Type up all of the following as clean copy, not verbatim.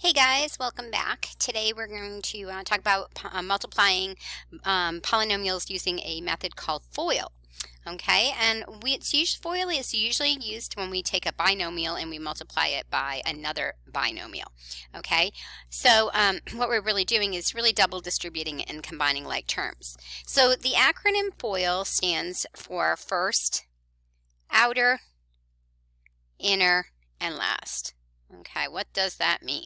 Hey guys, welcome back. Today we're going to talk about multiplying polynomials using a method called FOIL. Okay, and FOIL is usually used when we take a binomial and we multiply it by another binomial. Okay, so what we're really doing is really double distributing and combining like terms. So the acronym FOIL stands for first, outer, inner, and last. Okay, what does that mean?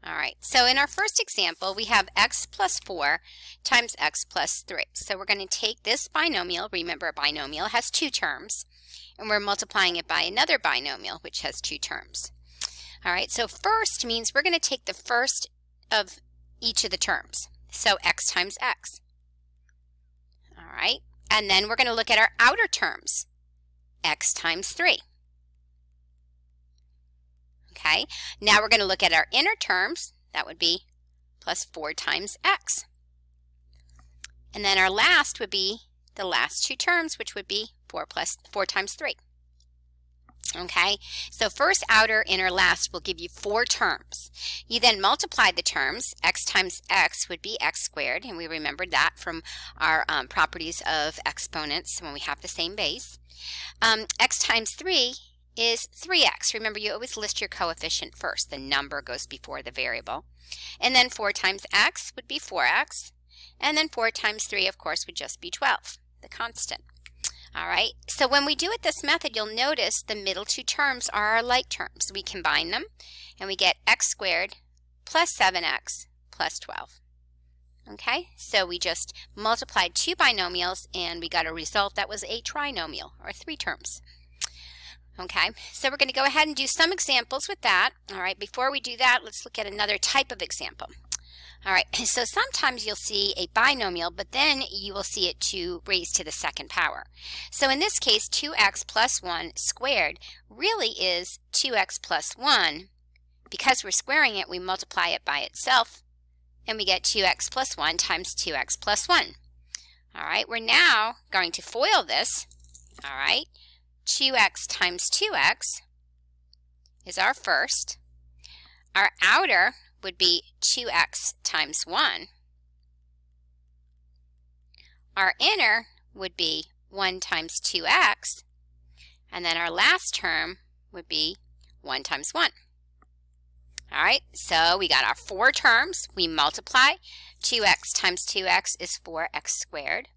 All right, so in our first example, we have x plus 4 times x plus 3. So we're going to take this binomial. Remember, a binomial has two terms, and we're multiplying it by another binomial, which has two terms. All right, so first means we're going to take the first of each of the terms. So x times x. All right, and then we're going to look at our outer terms, x times 3. Okay, now we're going to look at our inner terms. That would be plus 4 times x. And then our last would be the last two terms, which would be 4 times 3. Okay, so first, outer, inner, last will give you 4 terms. You then multiply the terms. X times x would be x squared, and we remembered that from our properties of exponents when we have the same base. X times 3 is 3x. Remember, you always list your coefficient first. The number goes before the variable. And then 4 times x would be 4x. And then 4 times 3, of course, would just be 12, the constant. All right, so when we do it this method, you'll notice the middle two terms are our like terms. We combine them, and we get x squared plus 7x plus 12. Okay, so we just multiplied two binomials, and we got a result that was a trinomial, or 3 terms. Okay, so we're going to go ahead and do some examples with that. All right, before we do that, let's look at another type of example. All right, so sometimes you'll see a binomial, but then you will see it raised to the second power. So in this case, 2x plus 1 squared really is 2x plus 1. Because we're squaring it, we multiply it by itself, and we get 2x plus 1 times 2x plus 1. All right, we're now going to FOIL this. All right. 2x times 2x is our first. Our outer would be 2x times 1. Our inner would be 1 times 2x. And then our last term would be 1 times 1. All right, so we got our 4 terms. We multiply. 2x times 2x is 4x squared.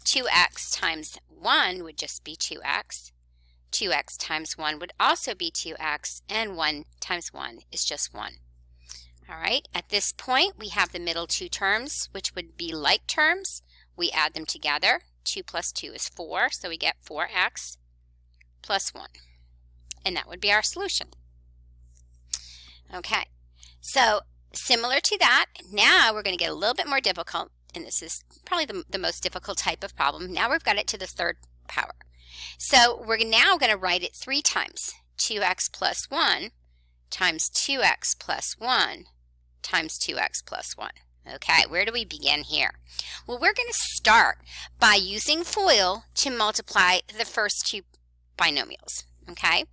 2x times 1 would just be 2x. 2x times 1 would also be 2x, and 1 times 1 is just 1. All right, at this point, we have the middle two terms, which would be like terms. We add them together. 2 plus 2 is 4, so we get 4x plus 1. And that would be our solution. Okay, so similar to that, now we're going to get a little bit more difficult, and this is probably the most difficult type of problem. Now we've got it to the third power. So we're now going to write it 3 times. 2x plus 1 times 2x plus 1 times 2x plus 1. Okay, where do we begin here? Well, we're going to start by using FOIL to multiply the first two binomials. Okay,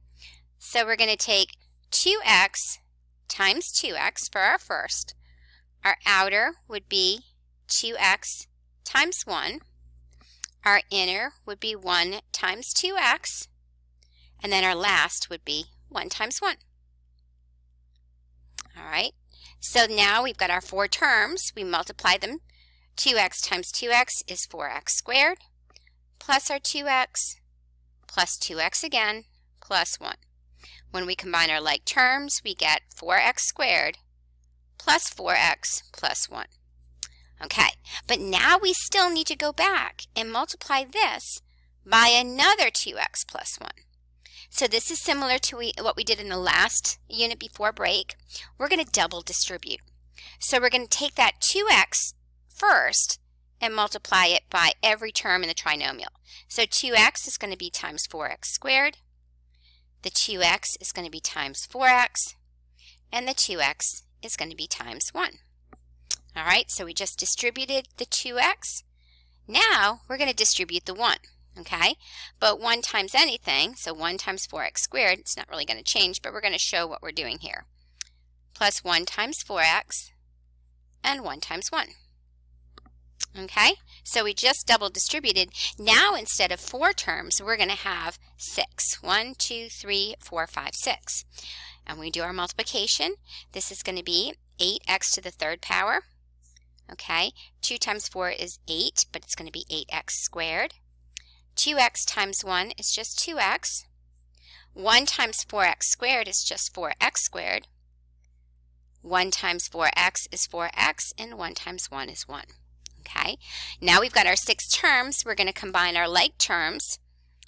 so we're going to take 2x times 2x for our first. Our outer would be 2x times 1. Our inner would be 1 times 2x, and then our last would be 1 times 1. All right, so now we've got our 4 terms. We multiply them. 2x times 2x is 4x squared, plus our 2x, plus 2x again, plus 1. When we combine our like terms, we get 4x squared plus 4x plus 1. Okay, but now we still need to go back and multiply this by another 2x plus 1. So this is similar to what we did in the last unit before break. We're going to double distribute. So we're going to take that 2x first and multiply it by every term in the trinomial. So 2x is going to be times 4x squared. The 2x is going to be times 4x. And the 2x is going to be times 1. All right, so we just distributed the 2x. Now we're going to distribute the 1, okay? But 1 times anything, so 1 times 4x squared, it's not really going to change, but we're going to show what we're doing here. plus 1 times 4x, and 1 times 1. Okay, so we just double distributed. Now instead of 4 terms, we're going to have 6. 1, 2, 3, 4, 5, 6. And when we do our multiplication, this is going to be 8x to the third power. Okay, 2 times 4 is 8, but it's going to be 8x squared. 2x times 1 is just 2x. 1 times 4x squared is just 4x squared. 1 times 4x is 4x, and 1 times 1 is 1. Okay, now we've got our 6 terms. We're going to combine our like terms.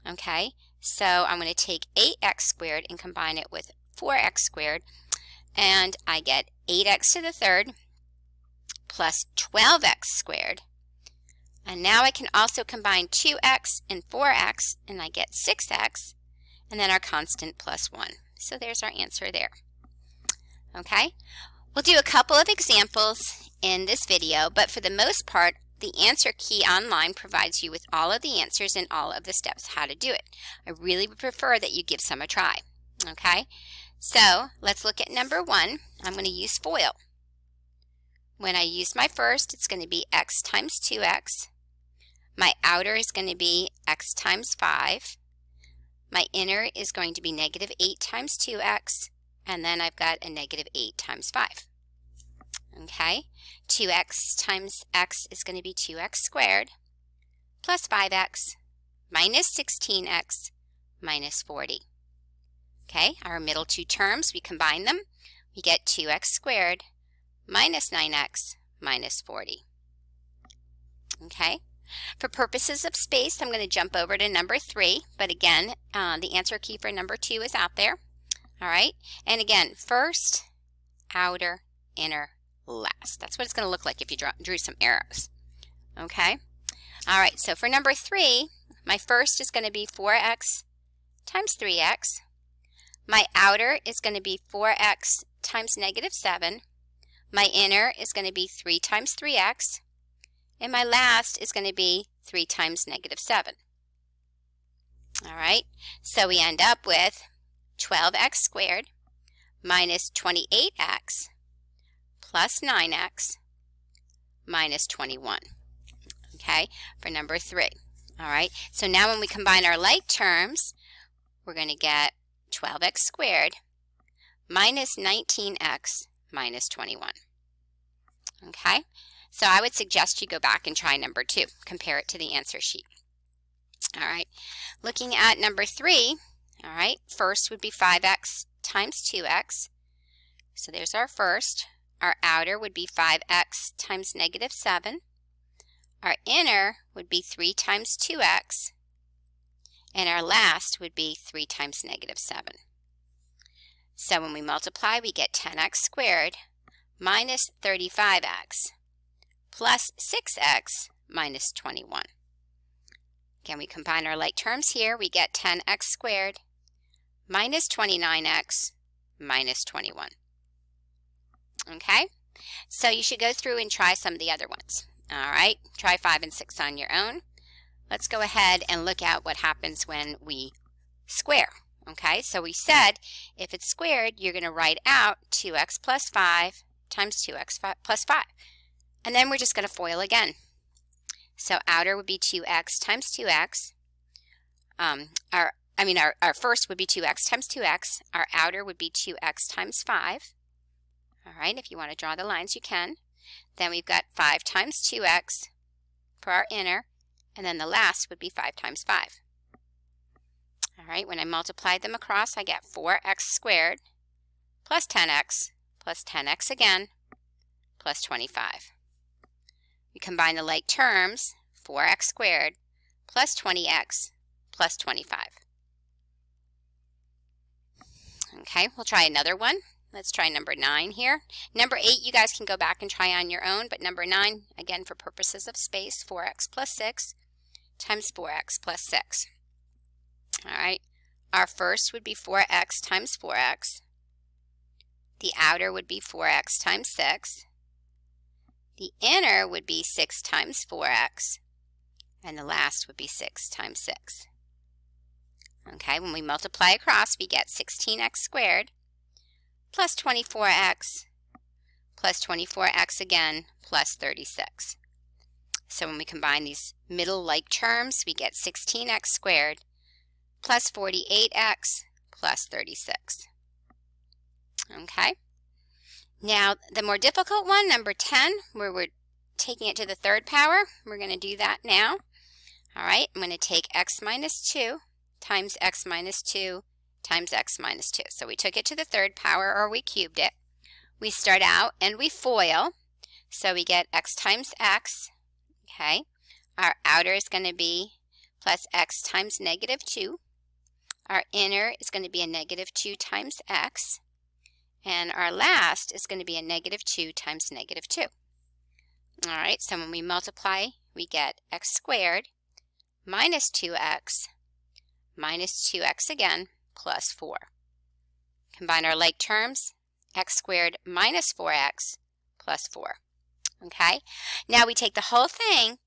Okay, so I'm going to take 8x squared and combine it with 4x squared, and I get 8x to the third plus 12x squared. And now I can also combine 2x and 4x, and I get 6x, and then our constant plus 1. So there's our answer there. Okay, we'll do a couple of examples in this video, but for the most part, the answer key online provides you with all of the answers and all of the steps how to do it. I really would prefer that you give some a try. Okay, so let's look at number 1. I'm going to use FOIL. When I use my first, it's going to be x times 2x. My outer is going to be x times 5. My inner is going to be negative 8 times 2x. And then I've got a negative 8 times 5. Okay, 2x times x is going to be 2x squared plus 5x minus 16x minus 40. Okay, our middle two terms, we combine them. We get 2x squared minus 9x minus 40. Okay, for purposes of space, I'm going to jump over to number 3. But again, the answer key for number 2 is out there. All right, and again, first, outer, inner, last. That's what it's going to look like if you drew some arrows. Okay, all right, so for number 3, my first is going to be 4x times 3x. My outer is going to be 4x times negative 7. My inner is going to be 3 times 3x. And my last is going to be 3 times negative 7. All right, so we end up with 12x squared minus 28x plus 9x minus 21. Okay, for number 3. All right, so now when we combine our like terms, we're going to get 12x squared minus 19x minus 21. Okay, so I would suggest you go back and try number 2. Compare it to the answer sheet. All right, looking at number 3, all right, first would be 5x times 2x. So there's our first. Our outer would be 5x times negative 7. Our inner would be 3 times 2x. And our last would be 3 times negative 7. So when we multiply, we get 10x squared minus 35x plus 6x minus 21. Again, we combine our like terms here. We get 10x squared minus 29x minus 21. Okay, so you should go through and try some of the other ones. All right, try 5 and 6 on your own. Let's go ahead and look at what happens when we square. Okay, so we said if it's squared, you're going to write out 2x plus 5 times 2x plus 5. And then we're just going to FOIL again. So outer would be 2x times 2x. Our first would be 2x times 2x. Our outer would be 2x times 5. All right, if you want to draw the lines, you can. Then we've got 5 times 2x for our inner, and then the last would be 5 times 5. All right, when I multiply them across, I get 4x squared plus 10x again, plus 25. We combine the like terms, 4x squared plus 20x plus 25. Okay, we'll try another one. Let's try number 9 here. Number 8, you guys can go back and try on your own, but number 9, again, for purposes of space, 4x plus 6 times 4x plus 6. All right, our first would be 4x times 4x. The outer would be 4x times 6. The inner would be 6 times 4x. And the last would be 6 times 6. Okay, when we multiply across, we get 16x squared plus 24x plus 24x again plus 36. So when we combine these middle like terms, we get 16x squared plus 48x plus 36. Okay. Now the more difficult one, number 10, where we're taking it to the third power, we're going to do that now. All right, I'm going to take x minus 2 times x minus 2 times x minus 2. So we took it to the third power, or we cubed it. We start out and we FOIL, so we get x times x. Okay, our outer is going to be plus x times negative 2. Our inner is going to be a negative 2 times x. And our last is going to be a negative 2 times negative 2. All right, so when we multiply, we get x squared minus 2x minus 2x again plus 4. Combine our like terms, x squared minus 4x plus 4. Okay, now we take the whole thing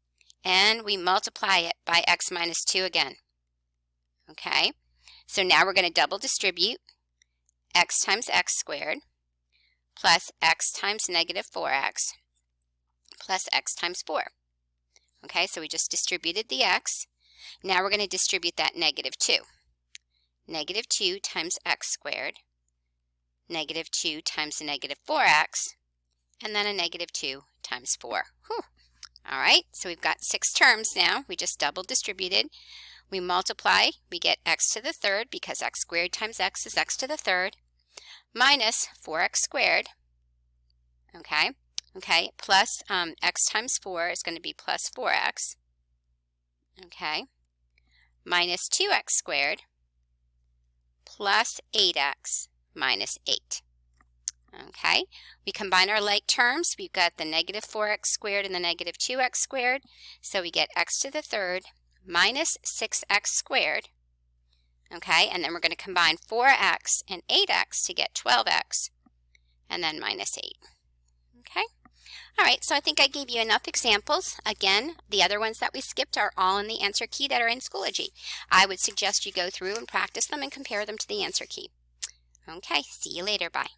and we multiply it by x minus 2 again. Okay, so now we're going to double distribute x times x squared plus x times negative 4x plus x times 4. Okay, so we just distributed the x. Now we're going to distribute that negative 2. Negative 2 times x squared, negative 2 times the negative 4x, and then a negative 2 times 4. Whew. All right, so we've got 6 terms now. We just double distributed. We multiply, we get x to the third, because x squared times x is x to the third, minus 4x squared, okay, plus x times 4 is going to be plus 4x, okay, minus 2x squared, plus 8x minus 8. Okay, we combine our like terms. We've got the negative 4x squared and the negative 2x squared, so we get x to the third minus 6x squared. Okay, and then we're going to combine 4x and 8x to get 12x, and then minus 8. Okay, all right, so I think I gave you enough examples. Again, the other ones that we skipped are all in the answer key that are in Schoology. I would suggest you go through and practice them and compare them to the answer key. Okay, see you later. Bye.